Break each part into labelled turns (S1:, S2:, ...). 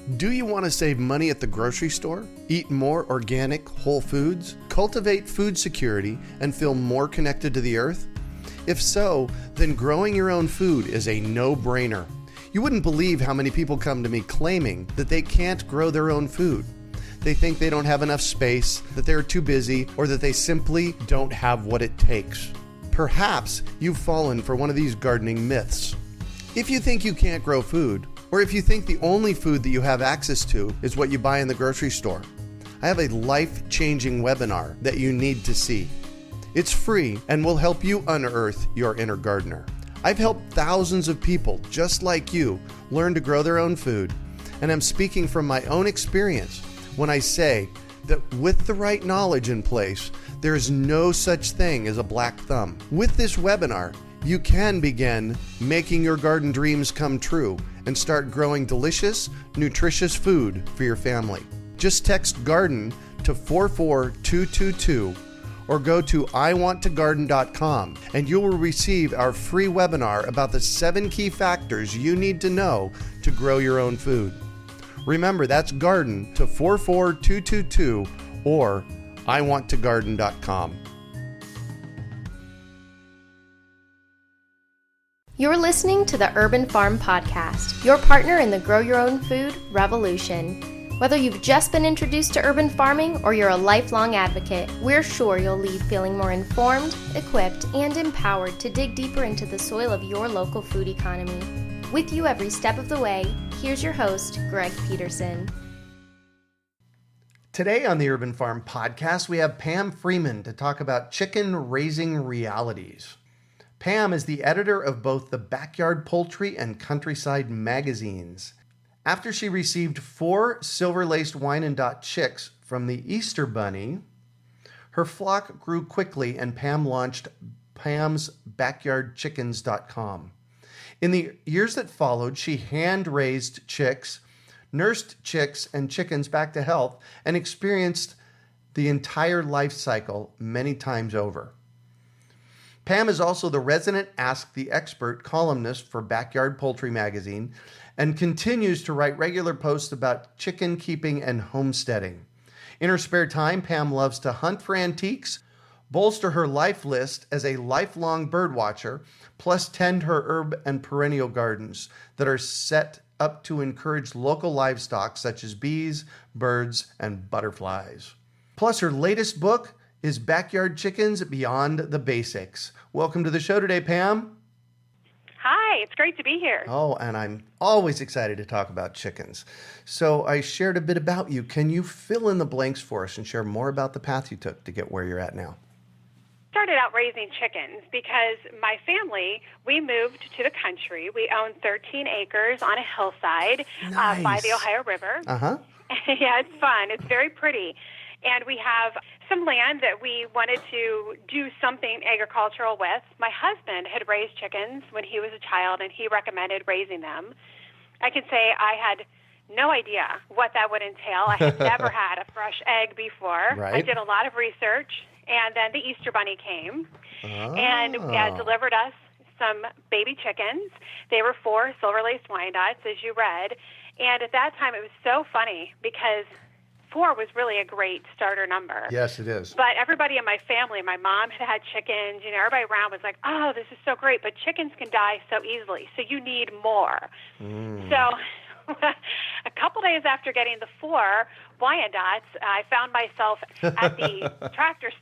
S1: Do you want to save money at the grocery store, eat more organic, whole foods, cultivate food security, and feel more connected to the earth? If so, then growing your own food is a no-brainer. You wouldn't believe how many people come to me claiming that they can't grow their own food. They think they don't have enough space, that they're too busy, or that they simply don't have what it takes. Perhaps you've fallen for one of these gardening myths. If you think you can't grow food, or if you think the only food that you have access to is what you buy in the grocery store, I have a life-changing webinar that you need to see. It's free and will help you unearth your inner gardener. I've helped thousands of people just like you learn to grow their own food, and I'm speaking from my own experience when I say that with the right knowledge in place, there is no such thing as a black thumb. With this webinar, you can begin making your garden dreams come true and start growing delicious, nutritious food for your family. Just text GARDEN to 44222 or go to iwanttogarden.com and you will receive our free webinar about the 7 key factors you need to know to grow your own food. Remember, that's GARDEN to 44222 or iwanttogarden.com.
S2: You're listening to the Urban Farm Podcast, your partner in the Grow Your Own Food revolution. Whether you've just been introduced to urban farming or you're a lifelong advocate, we're sure you'll leave feeling more informed, equipped, and empowered to dig deeper into the soil of your local food economy. With you every step of the way, here's your host, Greg Peterson.
S1: Today on the Urban Farm Podcast, we have Pam Freeman to talk about chicken raising realities. Pam is the editor of both the Backyard Poultry and Countryside magazines. After she received 4 Silver Laced Wyandotte chicks from the Easter Bunny, her flock grew quickly and Pam launched Pam's BackyardChickens.com. In the years that followed, she hand-raised chicks, nursed chicks and chickens back to health, and experienced the entire life cycle many times over. Pam is also the resident Ask the Expert columnist for Backyard Poultry magazine and continues to write regular posts about chicken keeping and homesteading. In her spare time, Pam loves to hunt for antiques, bolster her life list as a lifelong bird watcher, plus tend her herb and perennial gardens that are set up to encourage local livestock such as bees, birds, and butterflies. Plus, her latest book is Backyard Chickens Beyond the Basics. Welcome to the show today, Pam.
S3: Hi, it's great to be here.
S1: Oh, and I'm always excited to talk about chickens. So I shared a bit about you. Can you fill in the blanks for us and share more about the path you took to get where you're at now?
S3: Started out raising chickens because my family, we moved to the country. We own 13 acres on a hillside by the Ohio River.
S1: Uh-huh.
S3: Yeah, it's fun. It's very pretty. And we have some land that we wanted to do something agricultural with. My husband had raised chickens when he was a child, and he recommended raising them. I can say I had no idea what that would entail. I had never had a fresh egg before.
S1: Right.
S3: I did a lot of research, and then the Easter Bunny came and delivered us some baby chickens. They were 4 Silver Laced Wyandottes, as you read. And at that time, it was so funny because 4 was really a great starter number.
S1: Yes, it is.
S3: But everybody in my family, my mom had chickens, everybody around was like, oh, this is so great, but chickens can die so easily, so you need more. So a couple days after getting the 4 Wyandottes, I found myself at the tractor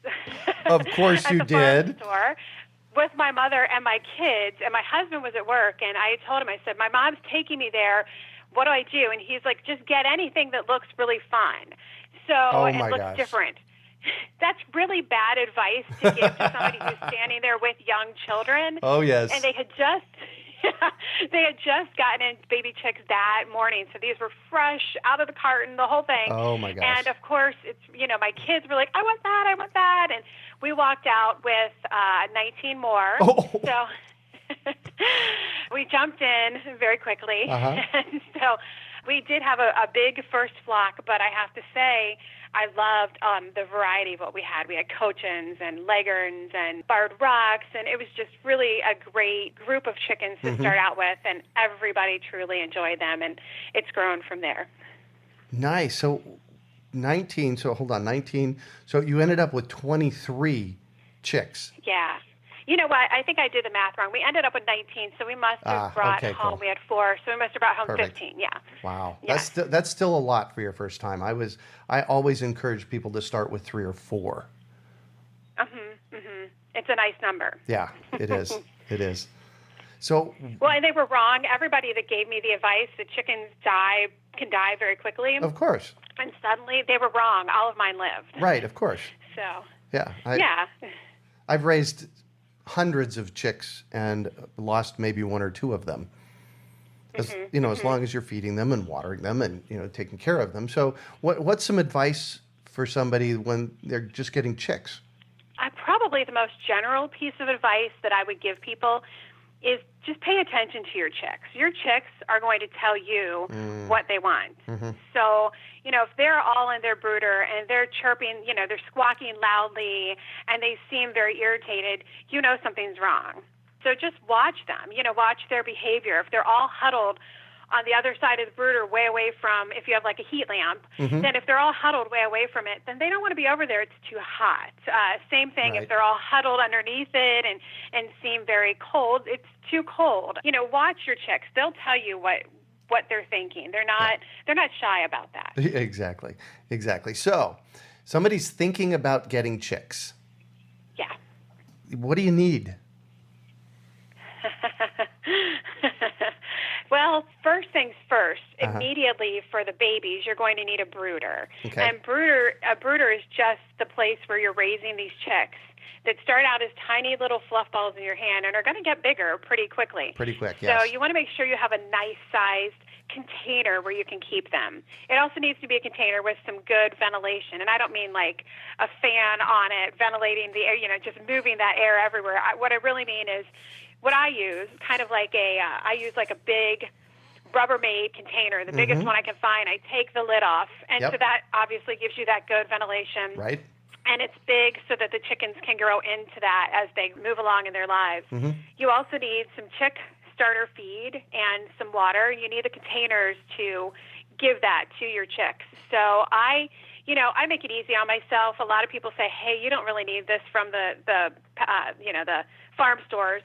S1: Of course you did.
S3: Store with my mother and my kids, and my husband was at work, and I told him, I said, my mom's taking me there. What do I do? And he's like, just get anything that looks really fun. So it looks different. That's really bad advice to give to somebody who's standing there with young children.
S1: Oh, yes.
S3: And they had just gotten in baby chicks that morning. So these were fresh, out of the carton, the whole thing.
S1: Oh, my gosh.
S3: And, of course, it's my kids were like, I want that, I want that. And we walked out with 19 more.
S1: Oh.
S3: So we jumped in very quickly.
S1: Uh-huh.
S3: And so We did have a big first flock, but I have to say I loved the variety of what we had. We had cochins and leghorns and barred rocks, and it was just really a great group of chickens to start out with, and everybody truly enjoyed them, and it's grown from there.
S1: Nice. So 19, so you ended up with 23 chicks.
S3: Yeah. You know what? I think I did the math wrong. We ended up with 19, so we must have brought home. Cool. We had 4, so we must have brought home 15. Yeah.
S1: Wow.
S3: Yeah.
S1: That's still a lot for your first time. I always encourage people to start with 3 or 4.
S3: It's a nice number.
S1: Yeah, it is. It is. So.
S3: Well, and they were wrong. Everybody that gave me the advice that chickens can die very quickly.
S1: Of course.
S3: And suddenly they were wrong. All of mine lived.
S1: Right. Of course.
S3: So.
S1: Yeah. I've raised hundreds of chicks and lost maybe 1 or 2 of them. As long as you're feeding them and watering them and taking care of them. So what's some advice for somebody when they're just getting chicks?
S3: Probably the most general piece of advice that I would give people is just pay attention to your chicks. Your chicks are going to tell you what they want. So, if they're all in their brooder and they're chirping, they're squawking loudly and they seem very irritated, something's wrong. So just watch them, watch their behavior. If they're all huddled on the other side of the brooder way away from, if you have like a heat lamp, then if they're all huddled way away from it, then they don't want to be over there. It's too hot. Same thing if they're all huddled underneath it and seem very cold, it's too cold. Watch your chicks. They'll tell you what they're thinking. They're not shy about that.
S1: Exactly. So somebody's thinking about getting chicks.
S3: Yeah.
S1: What do you need?
S3: Well, first things first, immediately for the babies, you're going to need a brooder.
S1: Okay.
S3: And a brooder is just the place where you're raising these chicks that start out as tiny little fluff balls in your hand and are going to get bigger pretty quickly.
S1: Pretty quick, yes.
S3: So you want to make sure you have a nice-sized container where you can keep them. It also needs to be a container with some good ventilation. And I don't mean like a fan on it, ventilating the air, just moving that air everywhere. What I really mean is what I use, kind of like I use like a big Rubbermaid container, the biggest one I can find. I take the lid off, and so that obviously gives you that good ventilation.
S1: Right.
S3: And it's big so that the chickens can grow into that as they move along in their lives. You also need some chick starter feed and some water. You need the containers to give that to your chicks. So I make it easy on myself. A lot of people say, hey, you don't really need this from the farm stores.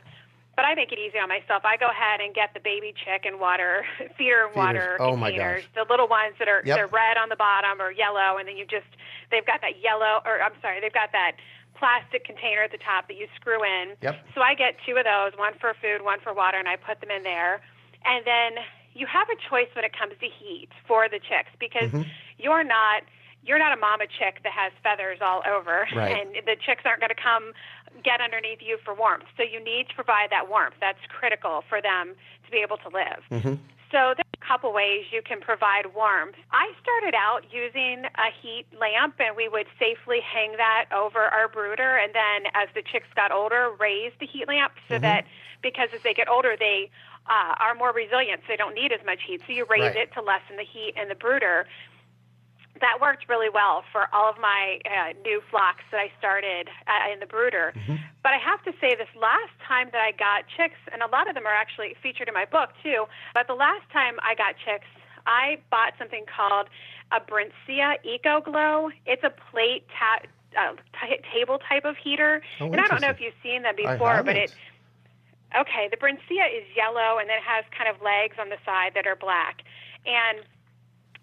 S3: But I make it easy on myself. I go ahead and get the baby chick and water, feeder and water containers, the little ones that are they're red on the bottom or yellow, and then they've got that they've got that plastic container at the top that you screw in. So I get 2 of those, one for food, one for water, and I put them in there. And then you have a choice when it comes to heat for the chicks because you're not a mama chick that has feathers all over, and the chicks aren't going to come get underneath you for warmth. So you need to provide that warmth. That's critical for them to be able to live. So there's a couple ways you can provide warmth. I started out using a heat lamp, and we would safely hang that over our brooder, and then as the chicks got older, raise the heat lamp so that because as they get older, they are more resilient, so they don't need as much heat. So you raise it to lessen the heat in the brooder. That worked really well for all of my new flocks that I started in the brooder. But I have to say this last time that I got chicks, and a lot of them are actually featured in my book too, but the last time I got chicks, I bought something called a Brincia Eco Glow. It's a plate table type of heater. And I don't know if you've seen them before, but the Brincia is yellow, and then it has kind of legs on the side that are black. And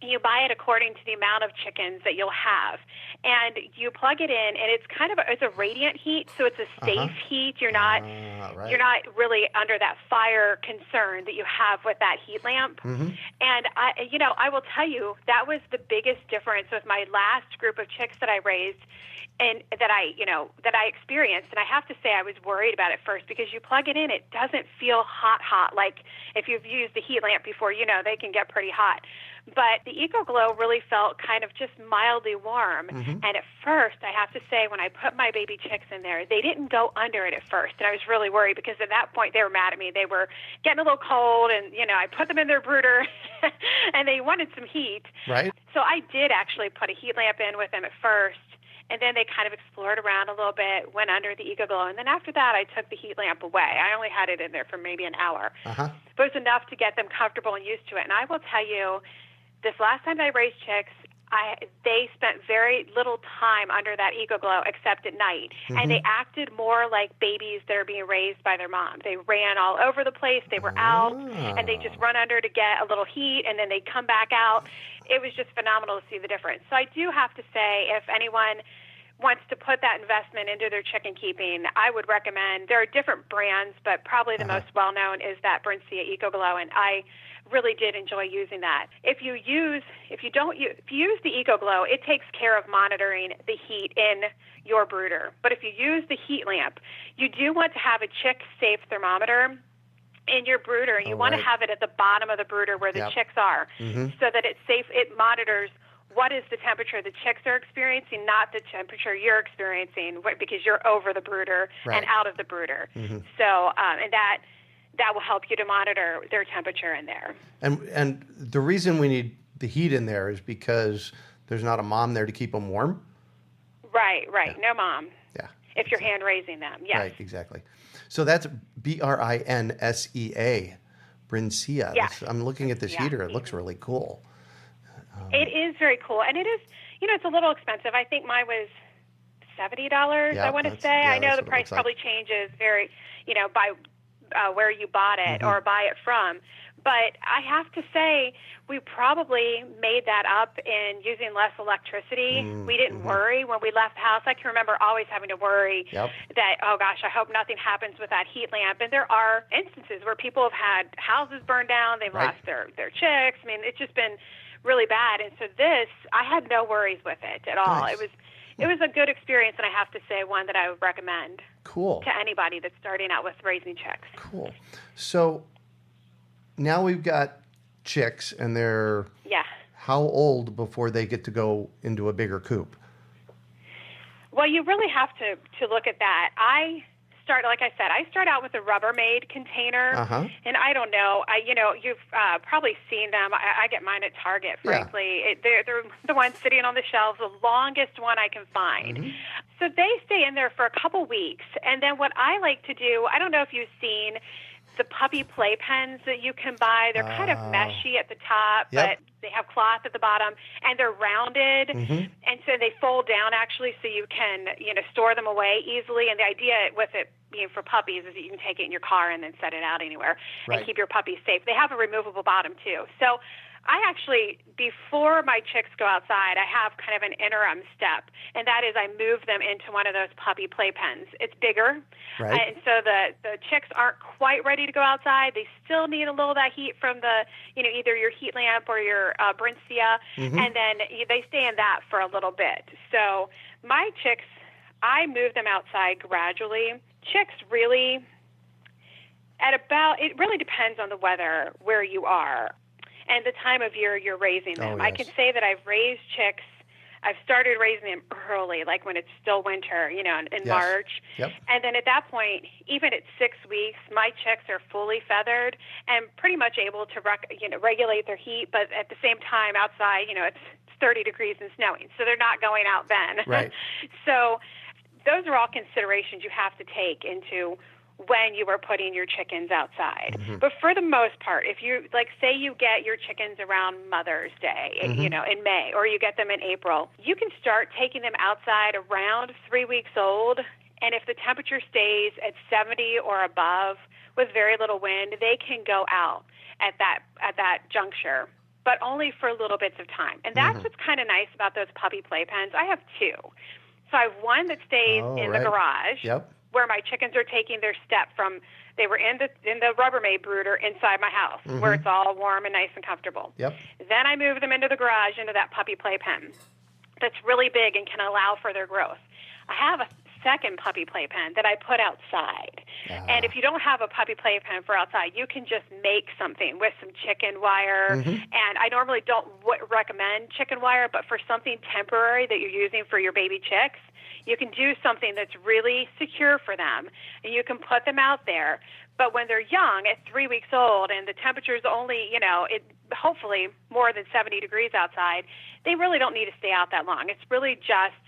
S3: you buy it according to the amount of chickens that you'll have, and you plug it in, and it's a radiant heat, so it's a safe heat. You're not really under that fire concern that you have with that heat lamp. And I will tell you that was the biggest difference with my last group of chicks that I raised and that I experienced. And I have to say I was worried about it first because you plug it in, it doesn't feel hot. Like if you've used the heat lamp before, they can get pretty hot. But the Eco Glow really felt kind of just mildly warm. And at first, I have to say, when I put my baby chicks in there, they didn't go under it at first. And I was really worried because at that point, they were mad at me. They were getting a little cold, and, I put them in their brooder, and they wanted some heat.
S1: Right.
S3: So I did actually put a heat lamp in with them at first, and then they kind of explored around a little bit, went under the EcoGlow, and then after that I took the heat lamp away. I only had it in there for maybe an hour.
S1: Uh-huh.
S3: But it was enough to get them comfortable and used to it. And I will tell you, this last time I raised chicks, they spent very little time under that EcoGlow except at night. Mm-hmm. And they acted more like babies that are being raised by their mom. They ran all over the place. They were out, and they just run under to get a little heat, and then they'd come back out. It was just phenomenal to see the difference. So I do have to say, if anyone wants to put that investment into their chicken keeping, I would recommend, there are different brands, but probably the most well-known is that Brincia EcoGlow, and I really did enjoy using that. If you use the EcoGlow, it takes care of monitoring the heat in your brooder. But if you use the heat lamp, you do want to have a chick-safe thermometer in your brooder. You want to have it at the bottom of the brooder where the chicks are, so that it's safe. It monitors what is the temperature the chicks are experiencing, not the temperature you're experiencing, because you're over the brooder and out of the brooder. So, and that will help you to monitor their temperature in there.
S1: And the reason we need the heat in there is because there's not a mom there to keep them warm?
S3: Right. Yeah. No mom.
S1: Yeah.
S3: If you're hand raising them, yes.
S1: Right, exactly. So that's Brinsea, Brincia.
S3: Yes.
S1: I'm looking at this heater. It looks really cool.
S3: It is very cool. And it is, it's a little expensive. I think mine was $70, I want to say. I know the price probably changes very, by where you bought it or buy it from. But I have to say, we probably made that up in using less electricity. We didn't worry when we left the house. I can remember always having to worry that, oh gosh, I hope nothing happens with that heat lamp. And there are instances where people have had houses burned down, they've lost their chicks. I mean, it's just been really bad. And so this, I had no worries with it at all.
S1: Nice.
S3: It was a good experience, and I have to say one that I would recommend to anybody that's starting out with raising chicks.
S1: Cool. So now we've got chicks, and they're how old before they get to go into a bigger coop?
S3: Well, you really have to look at that. I start out with a Rubbermaid container, and I don't know. You've probably seen them. I get mine at Target, frankly. They're the ones sitting on the shelves, the longest one I can find. So they stay in there for a couple weeks, and then what I like to do, I don't know if you've seen the puppy Playpens that you can buy. They're kind of meshy at the top, but they have cloth at the bottom, and they're rounded, and so they fold down actually, so you can store them away easily. And the idea with it being for puppies is that you can take it in your car and then set it out anywhere and keep your puppies safe. They have a removable bottom too. So I actually, before my chicks go outside, I have kind of an interim step, and that is I move them into one of those puppy Playpens. It's bigger, and so the chicks aren't quite ready to go outside. They still need a little of that heat from the, either your heat lamp or your Brincia, and then they stay in that for a little bit. So my chicks, I move them outside gradually. Chicks really, it really depends on the weather where you are and the time of year you're raising them. I can say that I've raised chicks. I've started raising them early, like when it's still winter, in March. And then at that point, even at 6 weeks, my chicks are fully feathered and pretty much able to regulate their heat. But at the same time, outside, it's 30 degrees and snowing, so they're not going out then. So those are all considerations you have to take into when you are putting your chickens outside. But for the most part, if you, say you get your chickens around Mother's Day, in May, or you get them in April, you can start taking them outside around 3 weeks old, and if the temperature stays at 70 or above with very little wind, they can go out at that juncture, but only for little bits of time. And that's what's kind of nice about those puppy Playpens. I have two. So I have one that stays in the garage, where my chickens are taking their step from, they were in the Rubbermaid brooder inside my house, where it's all warm and nice and comfortable. Then I move them into the garage, into that puppy Playpen that's really big and can allow for their growth. I have a second puppy playpen that I put outside. And if you don't have a puppy playpen for outside, you can just make something with some chicken wire. And I normally don't recommend chicken wire, but for something temporary that you're using for your baby chicks, you can do something that's really secure for them, and you can put them out there. But when they're young, at 3 weeks old, and the temperature's only, hopefully more than 70 degrees outside, they really don't need to stay out that long. It's really just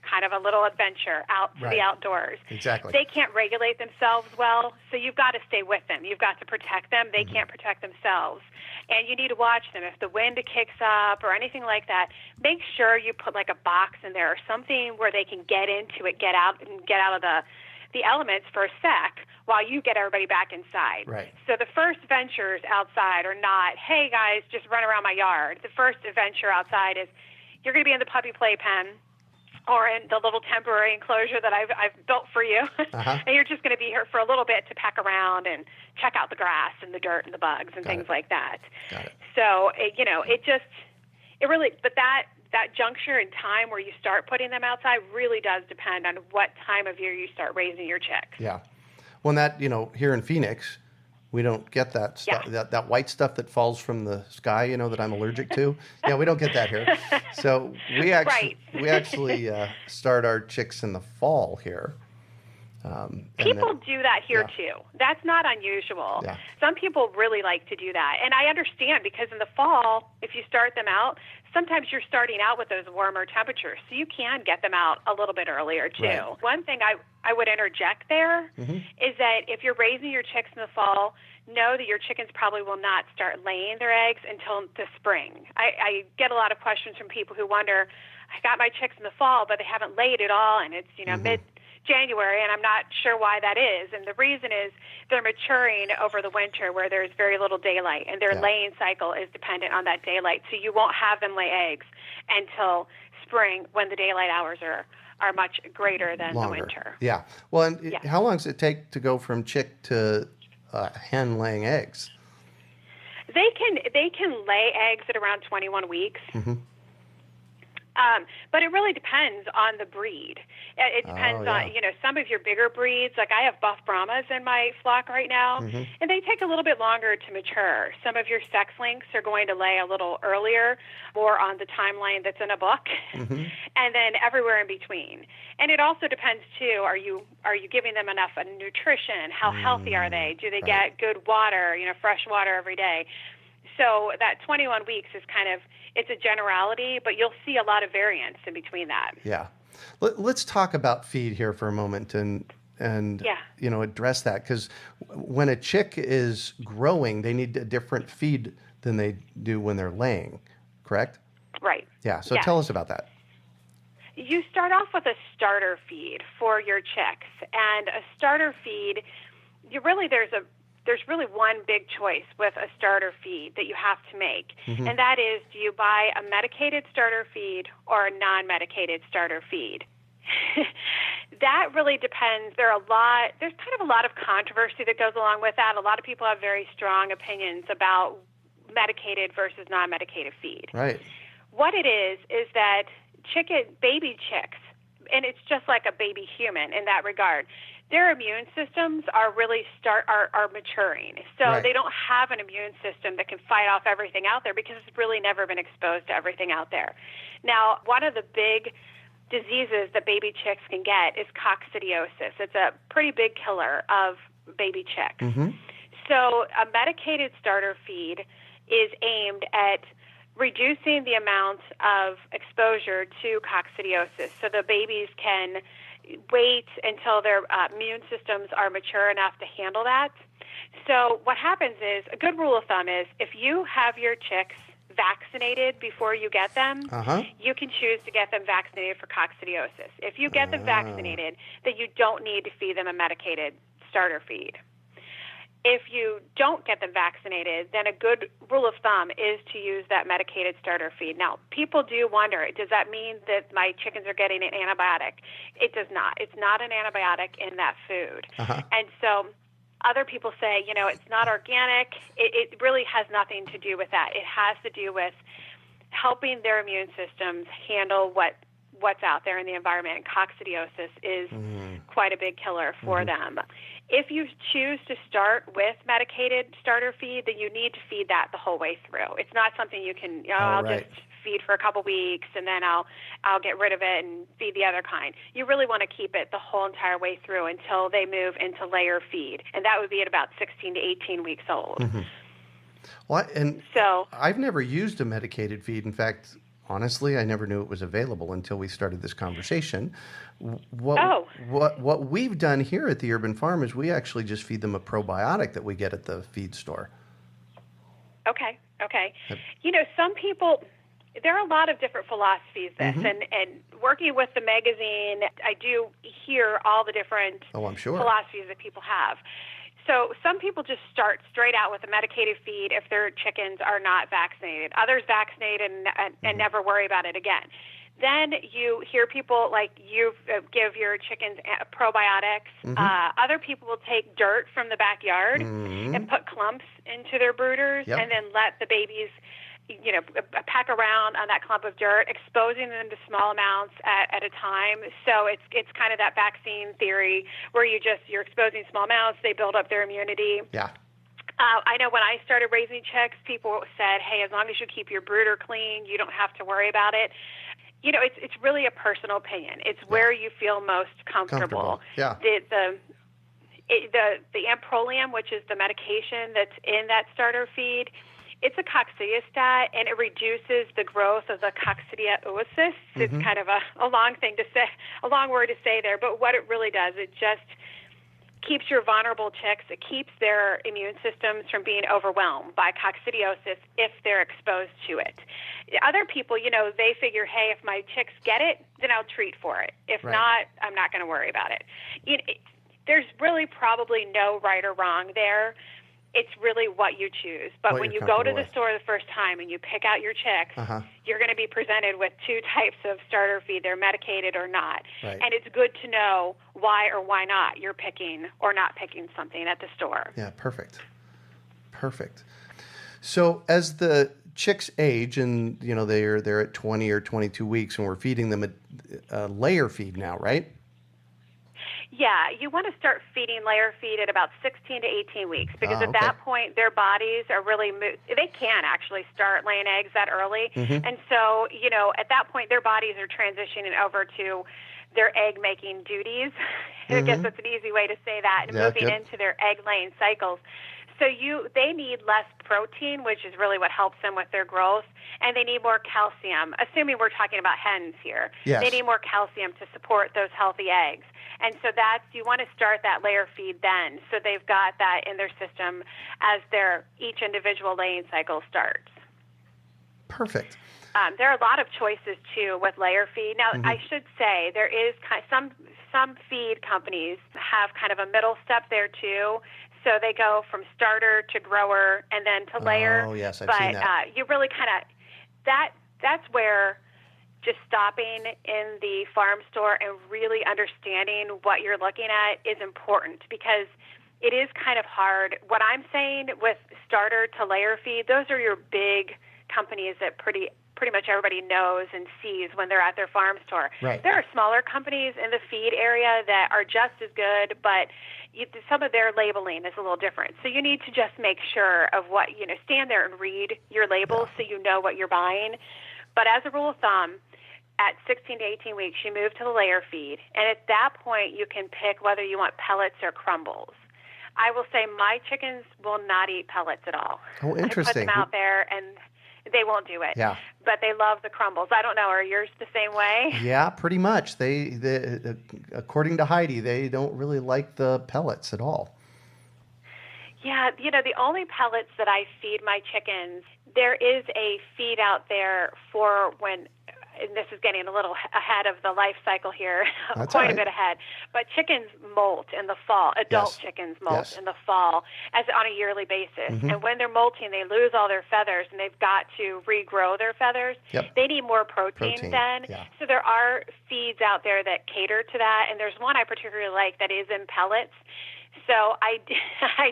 S3: kind of a little adventure out to the outdoors.
S1: Exactly.
S3: They can't regulate themselves well, so you've got to stay with them. You've got to protect them. They can't protect themselves. And you need to watch them. If the wind kicks up or anything like that, make sure you put like a box in there or something where they can get into it, get out of the elements for a sec while you get everybody back inside.
S1: Right.
S3: So the first ventures outside are not, hey guys, just run around my yard. The first adventure outside is you're going to be in the puppy playpen or in the little temporary enclosure that I've built for you. And you're just going to be here for a little bit to peck around and check out the grass and the dirt and the bugs and things like that.
S1: Got it.
S3: So, that juncture in time where you start putting them outside really does depend on what time of year you start raising your chicks.
S1: Yeah. Well, that, here in Phoenix, we don't get that stuff, that white stuff that falls from the sky, that I'm allergic to. Yeah, we don't get that here. So we actually start our chicks in the fall here.
S3: People do that here too. That's not unusual.
S1: Yeah.
S3: Some people really like to do that. And I understand because in the fall, if you start them out, sometimes you're starting out with those warmer temperatures. So you can get them out a little bit earlier too. Right. One thing I would interject there is that if you're raising your chicks in the fall, know that your chickens probably will not start laying their eggs until the spring. I get a lot of questions from people who wonder, I got my chicks in the fall, but they haven't laid at all, and it's mid-January, and I'm not sure why that is. And the reason is they're maturing over the winter where there's very little daylight, and their laying cycle is dependent on that daylight. So you won't have them lay eggs until spring when the daylight hours are much greater than the winter.
S1: Yeah. Well, and how long does it take to go from chick to hen laying eggs?
S3: They can lay eggs at around 21 weeks. But it really depends on the breed. It depends on, some of your bigger breeds. Like I have buff Brahmas in my flock right now, and they take a little bit longer to mature. Some of your sex links are going to lay a little earlier, more on the timeline that's in a book, and then everywhere in between. And it also depends, too, are you giving them enough nutrition? How healthy are they? Do they get good water, fresh water every day? So that 21 weeks is it's a generality, but you'll see a lot of variance in between that.
S1: Yeah. Let's talk about feed here for a moment and address that, because when a chick is growing, they need a different feed than they do when they're laying, correct?
S3: Right.
S1: Yeah. So tell us about that.
S3: You start off with a starter feed for your chicks, and a starter feed, there's really one big choice with a starter feed that you have to make, and that is, do you buy a medicated starter feed or a non-medicated starter feed? That really depends. There's kind of a lot of controversy that goes along with that. A lot of people have very strong opinions about medicated versus non-medicated feed.
S1: Right.
S3: What it is that baby chicks, and it's just like a baby human in that regard, their immune systems are maturing. So they don't have an immune system that can fight off everything out there because it's really never been exposed to everything out there. Now, one of the big diseases that baby chicks can get is coccidiosis. It's a pretty big killer of baby chicks. So a medicated starter feed is aimed at reducing the amount of exposure to coccidiosis so the babies can wait until their immune systems are mature enough to handle that. So what happens is, a good rule of thumb is, if you have your chicks vaccinated before you get them, you can choose to get them vaccinated for coccidiosis. If you get them vaccinated, then you don't need to feed them a medicated starter feed. If you don't get them vaccinated, then a good rule of thumb is to use that medicated starter feed. Now, people do wonder, does that mean that my chickens are getting an antibiotic? It does not. It's not an antibiotic in that food. And so other people say, it's not organic. It really has nothing to do with that. It has to do with helping their immune systems handle what what's out there in the environment, and coccidiosis is quite a big killer for them. If you choose to start with medicated starter feed, then you need to feed that the whole way through. It's not something you can, I'll just feed for a couple weeks and then I'll get rid of it and feed the other kind. You really want to keep it the whole entire way through until they move into layer feed, and that would be at about 16 to 18 weeks old.
S1: Well, and so I've never used a medicated feed. In fact, honestly, I never knew it was available until we started this conversation. What we've done here at the Urban Farm is we actually just feed them a probiotic that we get at the feed store.
S3: Okay. Some people, there are a lot of different philosophies this, and working with the magazine, I do hear all the different philosophies that people have. So some people just start straight out with a medicated feed if their chickens are not vaccinated. Others vaccinate and never worry about it again. Then you hear people like you give your chickens probiotics. Other people will take dirt from the backyard and put clumps into their brooders and then let the babies peck around on that clump of dirt, exposing them to small amounts at a time. So it's kind of that vaccine theory where you're exposing small amounts, they build up their immunity. Yeah. I know when I started raising chicks, people said, hey, as long as you keep your brooder clean, you don't have to worry about it. It's really a personal opinion. It's where you feel most comfortable. Yeah. The Amprolium, which is the medication that's in that starter feed, it's a coccidiostatin, and it reduces the growth of the coccidiosis. It's kind of a long thing to say, a long word to say there, but what it really does, it just keeps your vulnerable chicks, it keeps their immune systems from being overwhelmed by coccidiosis if they're exposed to it. Other people, they figure, hey, if my chicks get it, then I'll treat for it. If not, I'm not going to worry about it. There's really probably no right or wrong there. It's really what you choose. But when you go to the store the first time and you pick out your chicks, you're going to be presented with two types of starter feed. They're medicated or not. Right. And it's good to know why or why not you're picking or not picking something at the store. Yeah, perfect. So as the chicks age and, they're at 20 or 22 weeks and we're feeding them a layer feed now, right? Yeah, you want to start feeding layer feed at about 16 to 18 weeks because at that point their bodies are really they can actually start laying eggs that early. And so, at that point their bodies are transitioning over to their egg-making duties. I guess that's an easy way to say that, and moving into their egg-laying cycles. So they need less protein, which is really what helps them with their growth, and they need more calcium, assuming we're talking about hens here. Yes. They need more calcium to support those healthy eggs. And so you want to start that layer feed then, so they've got that in their system as each individual laying cycle starts. Perfect. There are a lot of choices, too, with layer feed. Now, I should say there is some feed companies have kind of a middle step there, too. So they go from starter to grower and then to layer. Oh, yes, I've seen that. You really kind of that's where just stopping in the farm store and really understanding what you're looking at is important, because it is kind of hard. What I'm saying with starter to layer feed, those are your big companies that pretty much everybody knows and sees when they're at their farm store. Right. There are smaller companies in the feed area that are just as good, but some of their labeling is a little different. So you need to just make sure of what, stand there and read your labels so you know what you're buying. But as a rule of thumb, at 16 to 18 weeks, you move to the layer feed. And at that point, you can pick whether you want pellets or crumbles. I will say my chickens will not eat pellets at all. Oh, interesting. I put them out there and they won't do it. Yeah. But they love the crumbles. I don't know. Are yours the same way? Yeah, pretty much. They according to Heidi, they don't really like the pellets at all. Yeah, the only pellets that I feed my chickens, there is a feed out there for when, and this is getting a little ahead of the life cycle here, quite a bit ahead, but chickens molt in the fall. Adult chickens molt in the fall on a yearly basis. And when they're molting, they lose all their feathers, and they've got to regrow their feathers. Yep. They need more protein then. Yeah. So there are feeds out there that cater to that, and there's one I particularly like that is in pellets. So I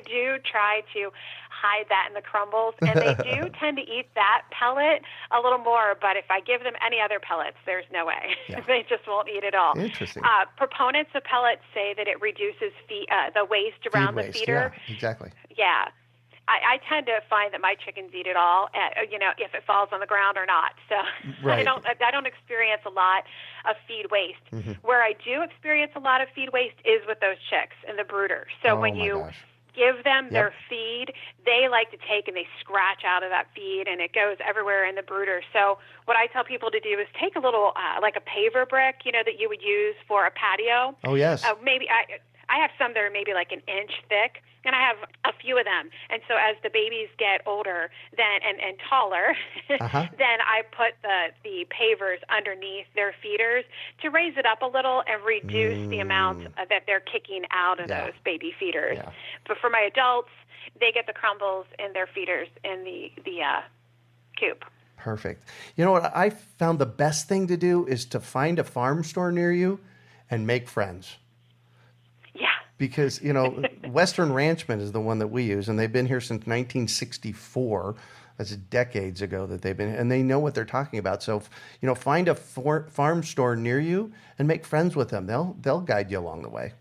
S3: do try to hide that in the crumbles, and they do tend to eat that pellet a little more, but if I give them any other pellets, there's no way. Yeah. They just won't eat it all.
S1: Interesting.
S3: Proponents of pellets say that it reduces the waste around the feeder.
S1: Yeah, exactly.
S3: Yeah. I tend to find that my chickens eat it all, if it falls on the ground or not. So
S1: right.
S3: I don't experience a lot of feed waste. Mm-hmm. Where I do experience a lot of feed waste is with those chicks and the brooder. So when you give them their feed, they like to take and they scratch out of that feed, and it goes everywhere in the brooder. So what I tell people to do is take a little, like a paver brick, that you would use for a patio.
S1: Oh, yes.
S3: Maybe I have some that are maybe like an inch thick, and I have a few of them. And so as the babies get older and taller, then I put the pavers underneath their feeders to raise it up a little and reduce the amount that they're kicking out of those baby feeders. Yeah. But for my adults, they get the crumbles in their feeders in the coop.
S1: Perfect. You know what? I found the best thing to do is to find a farm store near you and make friends.
S3: Yeah.
S1: Because, Western Ranchman is the one that we use, and they've been here since 1964. That's decades ago that they've been, and they know what they're talking about. So, find a farm store near you and make friends with them. They'll guide you along the way.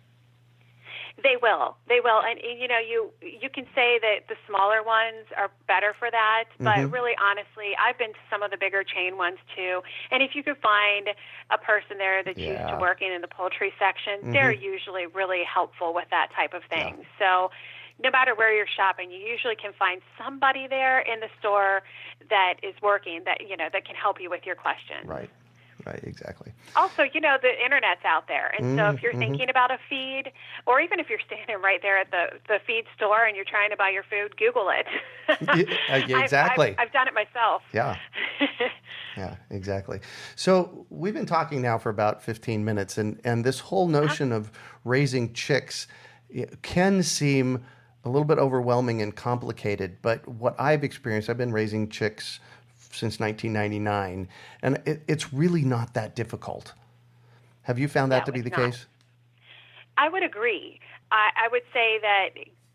S3: They will, and you can say that the smaller ones are better for that, but really, honestly, I've been to some of the bigger chain ones too. And if you could find a person there that's used to working in the poultry section, they're usually really helpful with that type of thing. Yeah. So, no matter where you're shopping, you usually can find somebody there in the store that is working that can help you with your questions.
S1: Right, exactly.
S3: Also, the internet's out there. And so if you're thinking about a feed, or even if you're standing right there at the feed store and you're trying to buy your food, Google it.
S1: Exactly.
S3: I've done it myself.
S1: Yeah. Yeah, exactly. So we've been talking now for about 15 minutes, and this whole notion of raising chicks can seem a little bit overwhelming and complicated. But what I've experienced, I've been raising chicks since 1999, and it's really not that difficult. Have you found that to be the case?
S3: I would agree. I would say that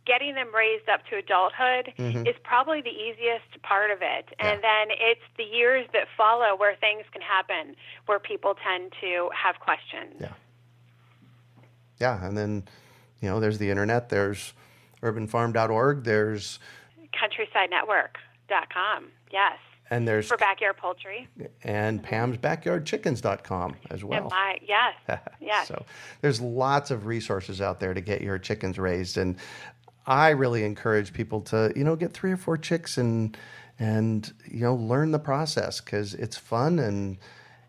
S3: getting them raised up to adulthood is probably the easiest part of it. And then it's the years that follow where things can happen, where people tend to have questions.
S1: Yeah, and then, there's the internet, there's urbanfarm.org, there's
S3: countrysidenetwork.com, yes.
S1: And there's
S3: for Backyard Poultry.
S1: And PamsBackyardChickens.com as well.
S3: Yes.
S1: So there's lots of resources out there to get your chickens raised. And I really encourage people to, get 3 or 4 chicks and learn the process, because it's fun and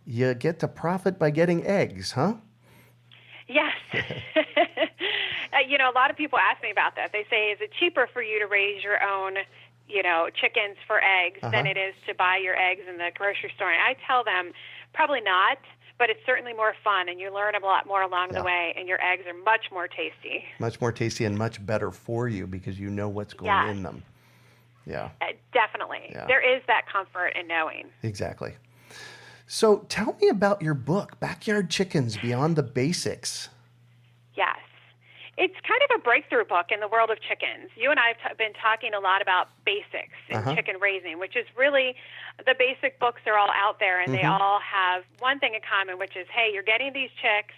S1: you get to profit by getting eggs, huh?
S3: Yes. A lot of people ask me about that. They say, is it cheaper for you to raise your own chickens for eggs than it is to buy your eggs in the grocery store? And I tell them probably not, but it's certainly more fun, and you learn a lot more along the way, and your eggs are much more tasty. Much more tasty
S1: and much better for you because you know what's going in them. Yeah.
S3: Definitely. Yeah. There is that comfort in knowing.
S1: Exactly. So tell me about your book, Backyard Chickens, Beyond the Basics.
S3: Yes. It's kind of a breakthrough book in the world of chickens. You and I have been talking a lot about basics in chicken raising, which is really, the basic books are all out there, and they all have one thing in common, which is, hey, you're getting these chicks,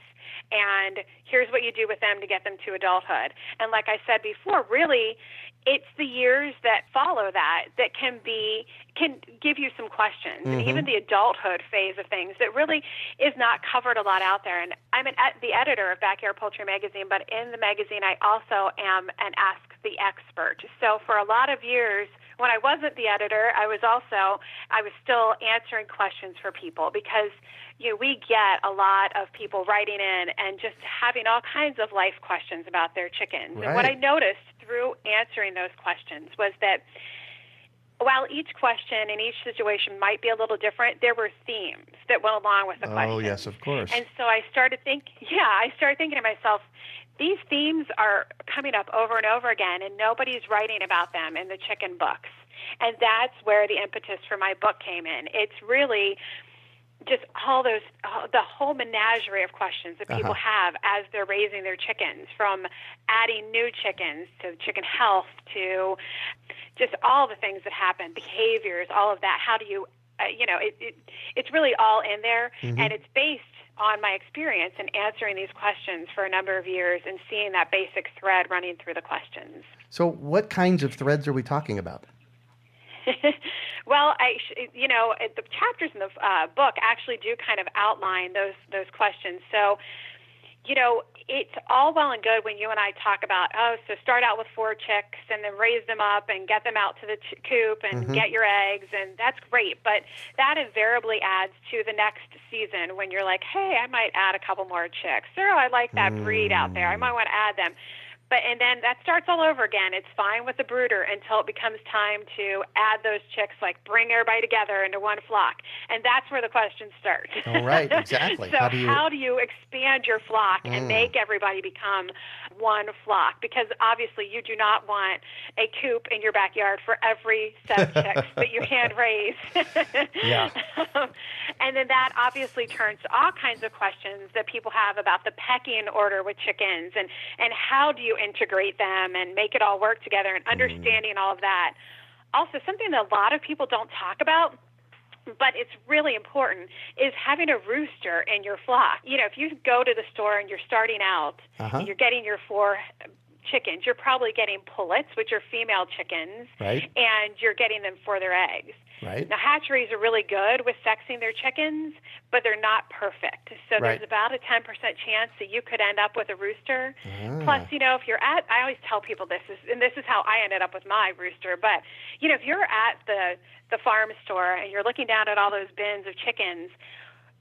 S3: and here's what you do with them to get them to adulthood. And like I said before, really, it's the years that follow that can give you some questions, and even the adulthood phase of things that really is not covered a lot out there. And I'm the editor of Backyard Poultry magazine, but in the magazine I also am an Ask the Expert. So for a lot of years, when I wasn't the editor, I was still answering questions for people, because we get a lot of people writing in and just having all kinds of life questions about their chickens. Right. And what I noticed through answering those questions was that while each question in each situation might be a little different, there were themes that went along with the question.
S1: Oh, yes, of course.
S3: And so I started thinking to myself, these themes are coming up over and over again, and nobody's writing about them in the chicken books. And that's where the impetus for my book came in. It's really just the whole menagerie of questions that people have as they're raising their chickens, from adding new chickens to chicken health to just all the things that happen, behaviors, all of that. How do you, it's really all in there, and it's based on my experience in answering these questions for a number of years and seeing that basic thread running through the questions.
S1: So what kinds of threads are we talking about?
S3: Well, the chapters in the book actually do kind of outline those questions. So, it's all well and good when you and I talk about, so start out with 4 chicks and then raise them up and get them out to the coop and get your eggs, and that's great. But that invariably adds to the next season when you're like, hey, I might add a couple more chicks. Or, I like that breed out there. I might want to add them. And then that starts all over again. It's fine with the brooder until it becomes time to add those chicks, like bring everybody together into one flock. And that's where the questions start.
S1: Oh, right, exactly.
S3: So how do you expand your flock and make everybody become one flock? Because obviously you do not want a coop in your backyard for every set of chicks that you hand raise.
S1: Yeah.
S3: And then that obviously turns to all kinds of questions that people have about the pecking order with chickens and how do you integrate them and make it all work together, and understanding all of that. Also, something that a lot of people don't talk about, but it's really important, is having a rooster in your flock. If you go to the store and you're starting out and you're getting your 4 chickens, you're probably getting pullets, which are female chickens,
S1: right,
S3: and you're getting them for their eggs.
S1: Right.
S3: Now, hatcheries are really good with sexing their chickens, but they're not perfect. So there's about a 10% chance that you could end up with a rooster. Plus, if you're I always tell people this is how I ended up with my rooster, but, if you're at the farm store and you're looking down at all those bins of chickens,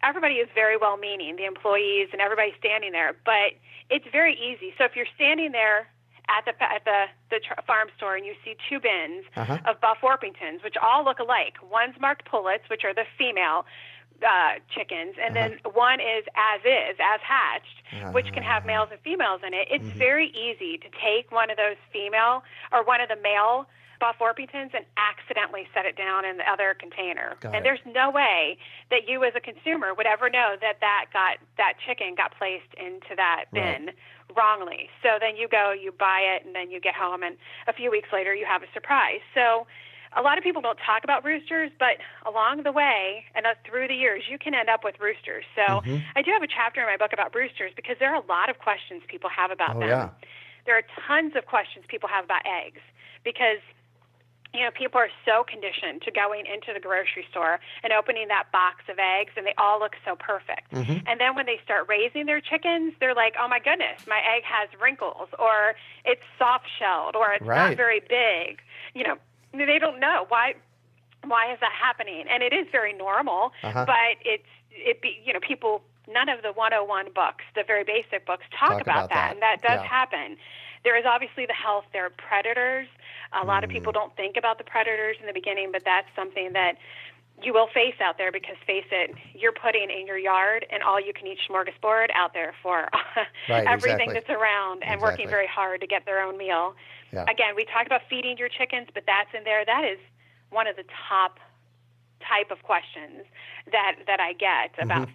S3: everybody is very well-meaning, the employees and everybody standing there, but it's very easy. So if you're standing there at the farm store and you see 2 bins of Buff Orpingtons, which all look alike. One's marked pullets, which are the female chickens, and then one is as hatched, which can have males and females in it. It's very easy to take one of those female or one of the male Buff Orpingtons and accidentally set it down in the other container. And there's no way that you as a consumer would ever know that chicken got placed into that bin wrongly. So then you go, you buy it, and then you get home, and a few weeks later you have a surprise. So a lot of people don't talk about roosters, but along the way and through the years, you can end up with roosters. So I do have a chapter in my book about roosters because there are a lot of questions people have about them. Yeah. There are tons of questions people have about eggs because people are so conditioned to going into the grocery store and opening that box of eggs, and they all look so perfect. And then when they start raising their chickens, they're like, oh, my goodness, my egg has wrinkles, or it's soft-shelled, or it's not very big. They don't know. Why is that happening? And it is very normal, but people, none of the 101 books, the very basic books, talk about that, and that does happen. There is obviously the health. There are predators. A lot of people don't think about the predators in the beginning, but that's something that you will face out there because, face it, you're putting in your yard an all-you-can-eat smorgasbord out there for everything that's around and working very hard to get their own meal. Yeah. Again, we talked about feeding your chickens, but that's in there. That is one of the top type of questions that I get about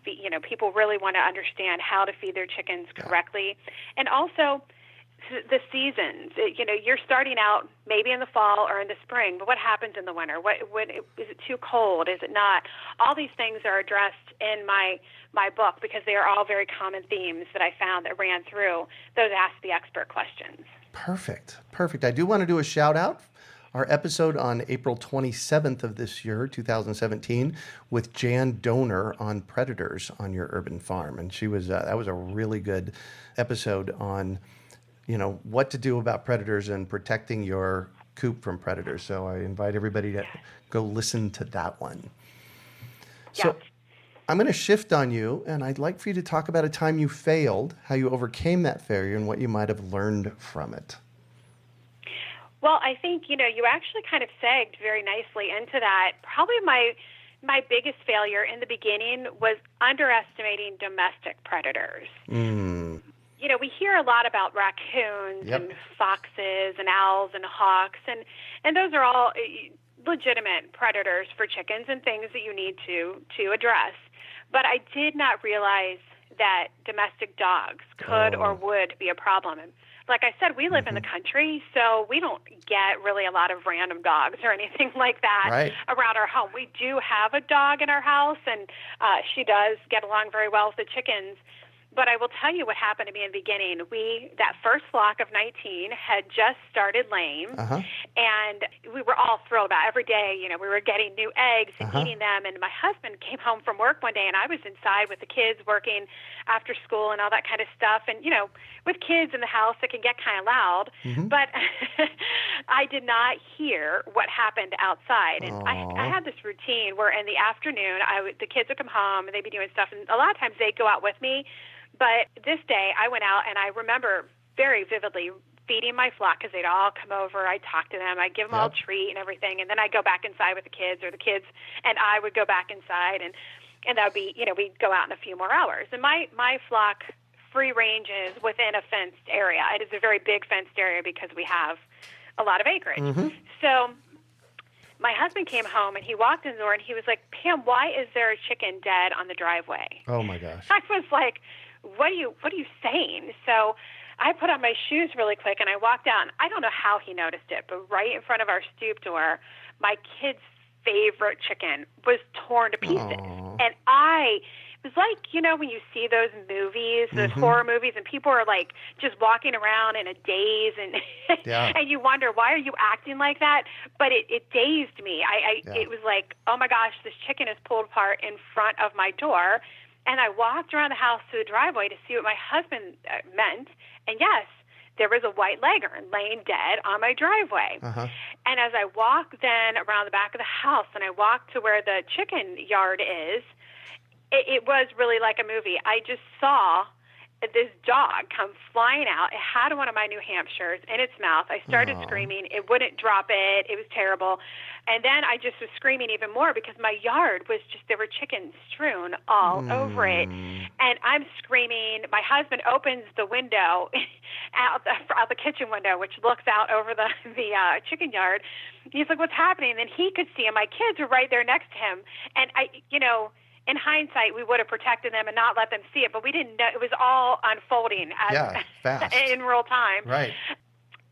S3: people really want to understand how to feed their chickens correctly. And also the seasons. You're starting out maybe in the fall or in the spring, but what happens in the winter? Is it too cold? Is it not? All these things are addressed in my book because they are all very common themes that I found that ran through those Ask the Expert questions.
S1: Perfect. I do want to do a shout out. Our episode on April 27th of this year, 2017, with Jan Donor on predators on your urban farm. And she was that was a really good episode on what to do about predators and protecting your coop from predators. So I invite everybody to go listen to that one. So I'm going to shift on you, and I'd like for you to talk about a time you failed, how you overcame that failure, and what you might have learned from it.
S3: Well, I think, you actually kind of segged very nicely into that. Probably my biggest failure in the beginning was underestimating domestic predators. We hear a lot about raccoons and foxes and owls and hawks, and those are all legitimate predators for chickens and things that you need to address. But I did not realize that domestic dogs could or would be a problem. And like I said, we live in the country, so we don't get really a lot of random dogs or anything like that around our home. We do have a dog in our house, and she does get along very well with the chickens. But I will tell you what happened to me in the beginning. That first flock of 19 had just started laying, and we were all thrilled about it. Every day, we were getting new eggs and eating them. And my husband came home from work one day, and I was inside with the kids working after school and all that kind of stuff. And, with kids in the house, it can get kind of loud. But I did not hear what happened outside. And I had this routine where in the afternoon, the kids would come home, and they'd be doing stuff. And a lot of times they'd go out with me. But this day I went out, and I remember very vividly feeding my flock because they'd all come over. I'd talk to them. I'd give them all a treat and everything. And then I'd go back inside with the kids, or the kids and I would go back inside. And that would be, we'd go out in a few more hours. And my flock free ranges within a fenced area. It is a very big fenced area because we have a lot of acreage. So my husband came home, and he walked in the door, and he was like, "Pam, why is there a chicken dead on the driveway?"
S1: Oh, my gosh.
S3: I was like, what are you saying? So I put on my shoes really quick, and I walked out, and I don't know how he noticed it, but right in front of our stoop door, my kid's favorite chicken was torn to pieces. And it was like, when you see those movies, those horror movies, and people are like just walking around in a daze, and and you wonder, why are you acting like that? But it dazed me. It was like, oh my gosh, this chicken is pulled apart in front of my door. And I walked around the house to the driveway to see what my husband meant. And yes, there was a white leghorn laying dead on my driveway. And as I walked then around the back of the house, and I walked to where the chicken yard is, it was really like a movie. I just saw this dog come flying out. It had one of my New Hampshires in its mouth. I started screaming. It wouldn't drop it. It was terrible. And then I just was screaming even more because my yard was just, there were chickens strewn all over it. And I'm screaming. My husband opens the window out the kitchen window, which looks out over the chicken yard. He's like, "What's happening?" And then he could see him. My kids were right there next to him. And in hindsight, we would have protected them and not let them see it, but we didn't know. It was all unfolding
S1: fast.
S3: in real time.
S1: Right.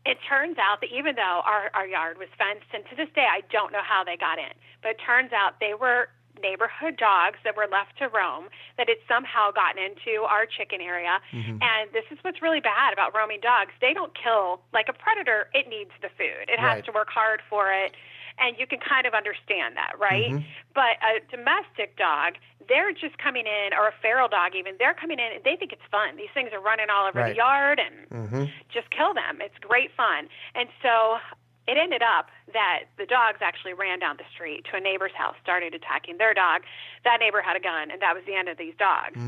S3: It turns out that even though our yard was fenced, and to this day I don't know how they got in, but it turns out they were neighborhood dogs that were left to roam, that had somehow gotten into our chicken area. And this is what's really bad about roaming dogs. They don't kill like a predator. It needs the food. It has to work hard for it. And you can kind of understand that, right? But a domestic dog, they're just coming in, or a feral dog even, they're coming in and they think it's fun. These things are running all over the yard, and just kill them. It's great fun. And so it ended up that the dogs actually ran down the street to a neighbor's house, started attacking their dog. That neighbor had a gun, and that was the end of these dogs.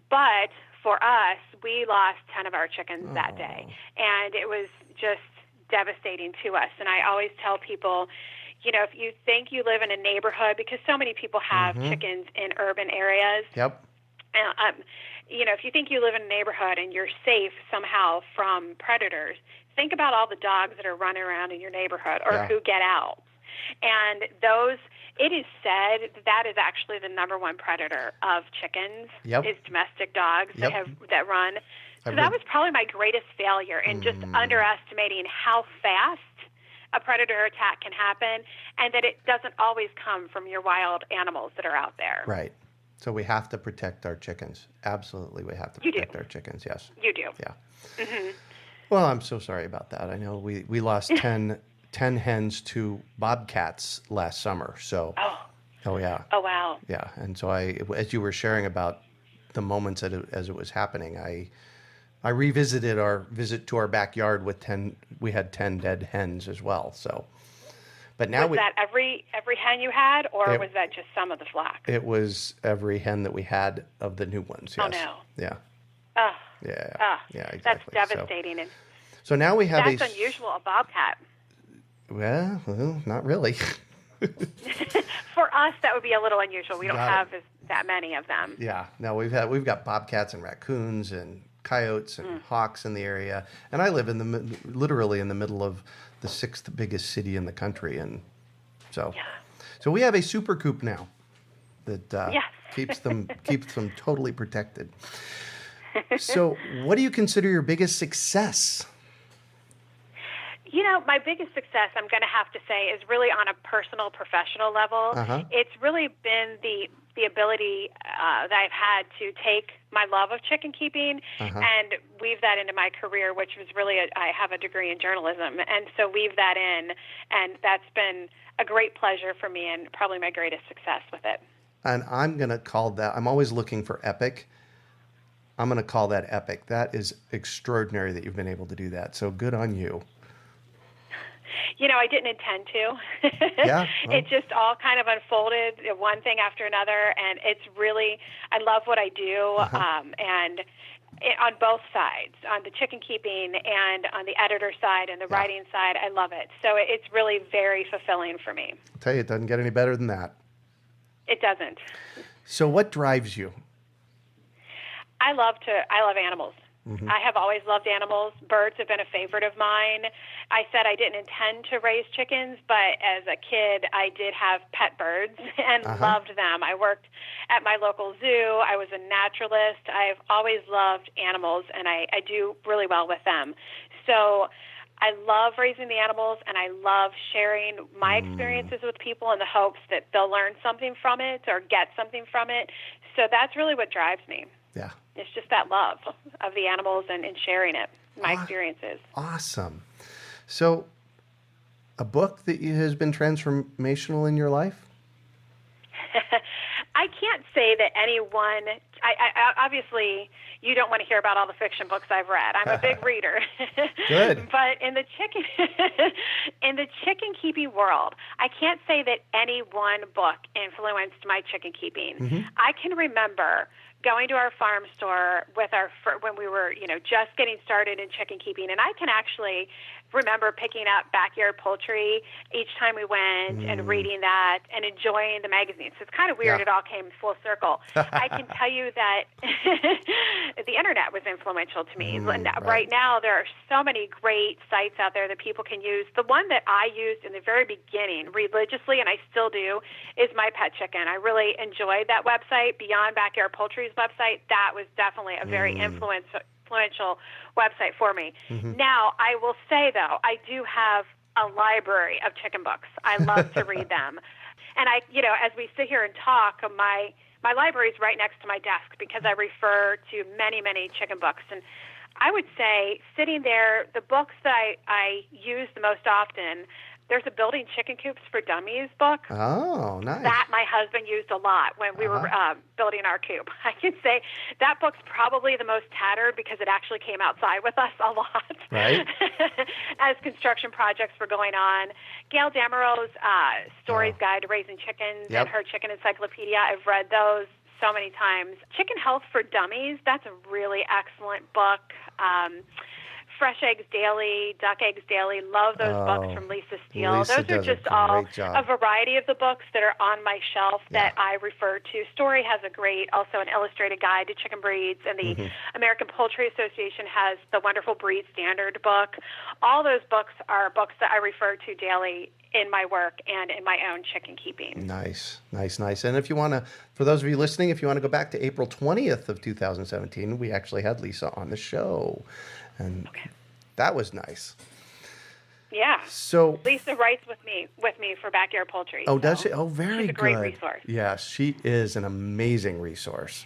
S3: But for us, we lost 10 of our chickens that day. And it was just devastating to us. And I always tell people, if you think you live in a neighborhood, because so many people have chickens in urban areas. If you think you live in a neighborhood and you're safe somehow from predators, think about all the dogs that are running around in your neighborhood or who get out. And it is said that is actually the number one predator of chickens is domestic dogs that run. So that was probably my greatest failure in just underestimating how fast a predator attack can happen, and that it doesn't always come from your wild animals that are out there.
S1: Right. So we have to protect our chickens. Absolutely, we have to protect our chickens, yes.
S3: You do.
S1: Yeah. Well, I'm so sorry about that. I know we lost 10 hens to bobcats last summer. So. Oh, yeah.
S3: Oh, wow.
S1: Yeah, and so as you were sharing about the moments as it was happening, I revisited our visit to our backyard with 10. We had 10 dead hens as well. So, but now
S3: was that every hen you had, or was that just some of the flock?
S1: It was every hen that we had of the new ones. Yes.
S3: Oh no.
S1: Yeah.
S3: Oh.
S1: Yeah.
S3: Oh.
S1: Yeah. Exactly.
S3: That's devastating.
S1: So now we have
S3: that's unusual. A bobcat.
S1: Well, not really.
S3: For us, that would be a little unusual. We don't have that many of them.
S1: Yeah. No, we've got bobcats and raccoons and coyotes and hawks in the area, and I live literally in the middle of the 6th biggest city in the country, and so we have a super coop now that keeps them totally protected. So, what do you consider your biggest success?
S3: You know, my biggest success, I'm going to have to say, is really on a personal, professional level. It's really been the ability that I've had to take my love of chicken keeping and weave that into my career, which was really, I have a degree in journalism, and so weave that in, and that's been a great pleasure for me and probably my greatest success with it.
S1: And I'm going to call that, I'm always looking for epic. I'm going to call that epic. That is extraordinary that you've been able to do that. So good on you.
S3: You know, I didn't intend to.
S1: Yeah, well.
S3: It just all kind of unfolded, one thing after another, and it's really, I love what I do, and on both sides, on the chicken keeping and on the editor side and the writing side, I love it. So it's really very fulfilling for me.
S1: I'll tell you, it doesn't get any better than that.
S3: It doesn't.
S1: So what drives you?
S3: I love animals. I have always loved animals. Birds have been a favorite of mine. I said I didn't intend to raise chickens, but as a kid, I did have pet birds and loved them. I worked at my local zoo. I was a naturalist. I've always loved animals, and I do really well with them. So I love raising the animals, and I love sharing my experiences with people in the hopes that they'll learn something from it or get something from it. So that's really what drives me.
S1: Yeah.
S3: It's just that love of the animals and sharing it, my experiences.
S1: Awesome. So a book that has been transformational in your life?
S3: I can't say that anyone, I obviously, you don't want to hear about all the fiction books I've read. I'm a big reader.
S1: Good.
S3: But in the chicken keeping world, I can't say that any one book influenced my chicken keeping. I can remember going to our farm store with when we were, just getting started in chicken keeping, and I can actually remember picking up Backyard Poultry each time we went and reading that and enjoying the magazines. So it's kind of weird. It all came full circle. I can tell you that the internet was influential to me. Right now, there are so many great sites out there that people can use. The one that I used in the very beginning religiously, and I still do, is My Pet Chicken. I really enjoyed that website. Beyond Backyard Poultry's website, that was definitely a very influential website for me. Now, I will say, though, I do have a library of chicken books. I love to read them. And as we sit here and talk, my library is right next to my desk because I refer to many, many chicken books. And I would say sitting there, the books that I use the most often, there's a Building Chicken Coops for Dummies book.
S1: Oh, nice.
S3: That my husband used a lot when we were building our coop. I can say that book's probably the most tattered because it actually came outside with us a lot.
S1: Right.
S3: As construction projects were going on. Gail Damero's Story's Guide to Raising Chickens and her Chicken Encyclopedia. I've read those so many times. Chicken Health for Dummies, that's a really excellent book. Fresh Eggs Daily, Duck Eggs Daily, love those books from Lisa Steele.
S1: Lisa
S3: those are just all a variety of the books that are on my shelf that I refer to. Story has also an illustrated guide to chicken breeds, and the American Poultry Association has the wonderful Breed Standard book. All those books are books that I refer to daily in my work and in my own chicken keeping.
S1: Nice. And if you want to, for those of you listening, if you want to go back to April 20th of 2017, we actually had Lisa on the show. And that was nice.
S3: Yeah.
S1: So
S3: Lisa writes with me for Backyard Poultry.
S1: Oh, does she? Oh, very good.
S3: She's a great resource.
S1: Yes, she is an amazing resource.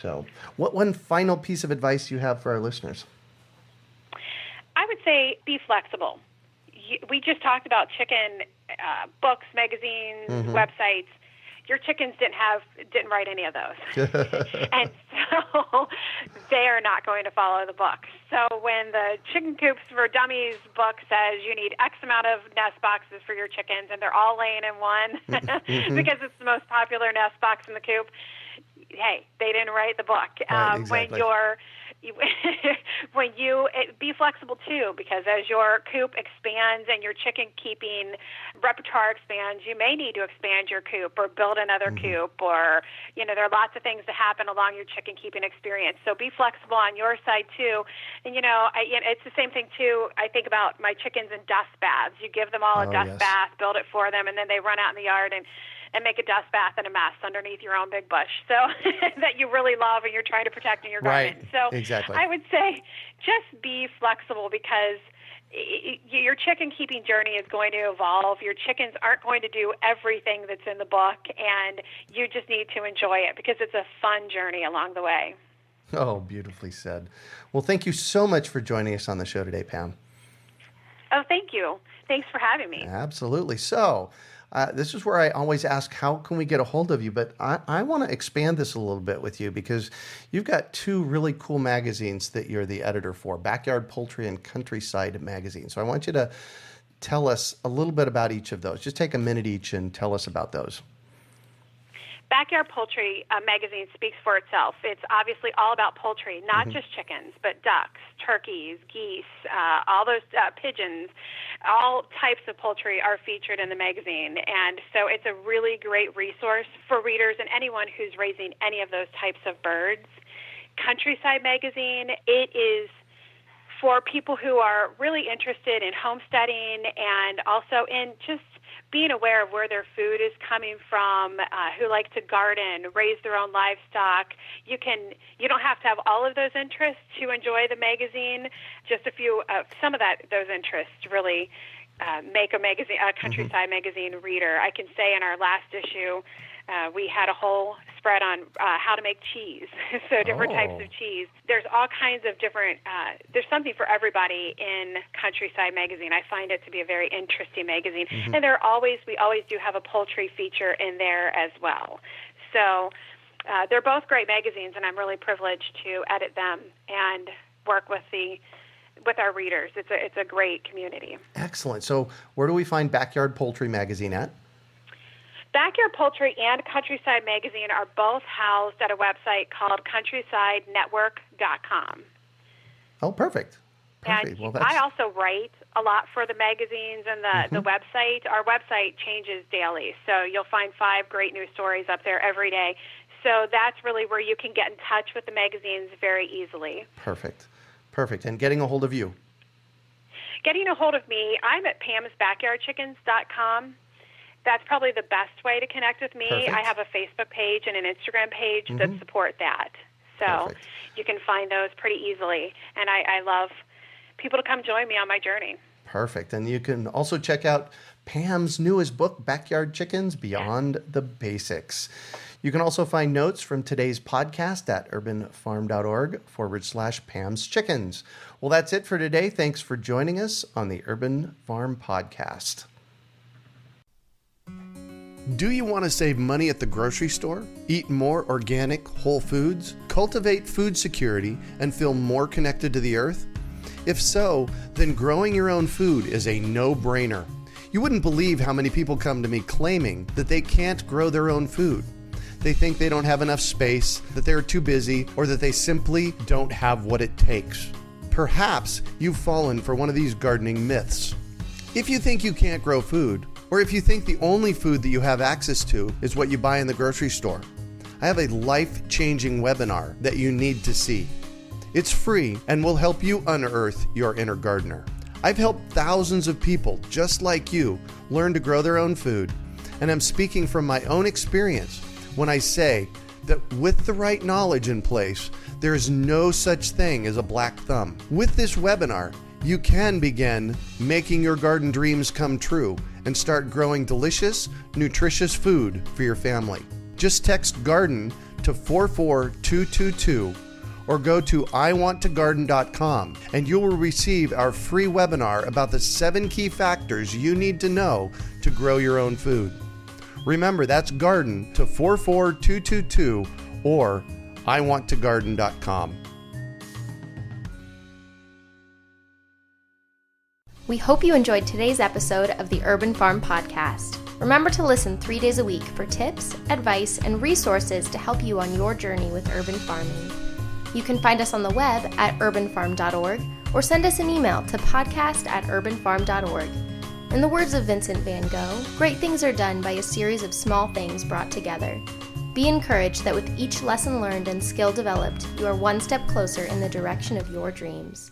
S1: So, what one final piece of advice you have for our listeners?
S3: I would say be flexible. We just talked about chicken books, magazines, websites. Your chickens didn't write any of those. And so they are not going to follow the book. So when the Chicken Coops for Dummies book says you need X amount of nest boxes for your chickens and they're all laying in one because it's the most popular nest box in the coop, hey, they didn't write the book.
S1: Right, exactly.
S3: When you be flexible too, because as your coop expands and your chicken keeping repertoire expands, you may need to expand your coop or build another coop, or there are lots of things that happen along your chicken keeping experience. So be flexible on your side too. And it's the same thing too. I think about my chickens in dust baths. You give them all a dust bath, build it for them, and then they run out in the yard and and make a dust bath and a mess underneath your own big bush, so that you really love and you're trying to protect in your garden. So
S1: exactly.
S3: I would say just be flexible, because your chicken keeping journey is going to evolve. Your chickens aren't going to do everything that's in the book, and you just need to enjoy it because it's a fun journey along the way.
S1: Oh, beautifully said. Well, thank you so much for joining us on the show today, Pam.
S3: Oh, thank you. Thanks for having me.
S1: Absolutely. So this is where I always ask, how can we get a hold of you? But I want to expand this a little bit with you, because you've got two really cool magazines that you're the editor for, Backyard Poultry and Countryside magazine. So I want you to tell us a little bit about each of those. Just take a minute each and tell us about those.
S3: Backyard Poultry magazine speaks for itself. It's obviously all about poultry, not just chickens, but ducks, turkeys, geese, all those pigeons. All types of poultry are featured in the magazine, and so it's a really great resource for readers and anyone who's raising any of those types of birds. Countryside magazine, it is for people who are really interested in homesteading and also in just being aware of where their food is coming from, who like to garden, raise their own livestock. You don't have to have all of those interests to enjoy the magazine. Just a few, some of those interests really make a Countryside magazine reader. I can say in our last issue, we had a whole spread on how to make cheese, so different types of cheese. There's all kinds of different, there's something for everybody in Countryside magazine. I find it to be a very interesting magazine. And we always do have a poultry feature in there as well. So they're both great magazines, and I'm really privileged to edit them and work with our readers. It's a great community.
S1: Excellent. So where do we find Backyard Poultry magazine at?
S3: Backyard Poultry and Countryside magazine are both housed at a website called countrysidenetwork.com.
S1: Oh, perfect.
S3: And I also write a lot for the magazines and the website. Our website changes daily, so you'll find 5 great news stories up there every day. So that's really where you can get in touch with the magazines very easily.
S1: Perfect. And getting a hold of you?
S3: Getting a hold of me, I'm at pamsbackyardchickens.com. That's probably the best way to connect with me.
S1: Perfect.
S3: I have a Facebook page and an Instagram page that support that. So you can find those pretty easily. And I love people to come join me on my journey.
S1: Perfect. And you can also check out Pam's newest book, Backyard Chickens, Beyond the Basics. You can also find notes from today's podcast at urbanfarm.org/Pam's Chickens. Well, that's it for today. Thanks for joining us on the Urban Farm Podcast. Do you want to save money at the grocery store? Eat more organic, whole foods? Cultivate food security and feel more connected to the earth? If so, then growing your own food is a no-brainer. You wouldn't believe how many people come to me claiming that they can't grow their own food. They think they don't have enough space, that they're too busy, or that they simply don't have what it takes. Perhaps you've fallen for one of these gardening myths. If you think you can't grow food, or if you think the only food that you have access to is what you buy in the grocery store, I have a life-changing webinar that you need to see. It's free and will help you unearth your inner gardener. I've helped thousands of people just like you learn to grow their own food, and I'm speaking from my own experience when I say that with the right knowledge in place, there is no such thing as a black thumb. With this webinar, you can begin making your garden dreams come true and start growing delicious, nutritious food for your family. Just text GARDEN to 44222 or go to iwanttogarden.com and you will receive our free webinar about the 7 key factors you need to know to grow your own food. Remember, that's GARDEN to 44222 or iwanttogarden.com.
S2: We hope you enjoyed today's episode of the Urban Farm Podcast. Remember to listen 3 days a week for tips, advice, and resources to help you on your journey with urban farming. You can find us on the web at urbanfarm.org or send us an email to podcast@urbanfarm.org. In the words of Vincent van Gogh, great things are done by a series of small things brought together. Be encouraged that with each lesson learned and skill developed, you are one step closer in the direction of your dreams.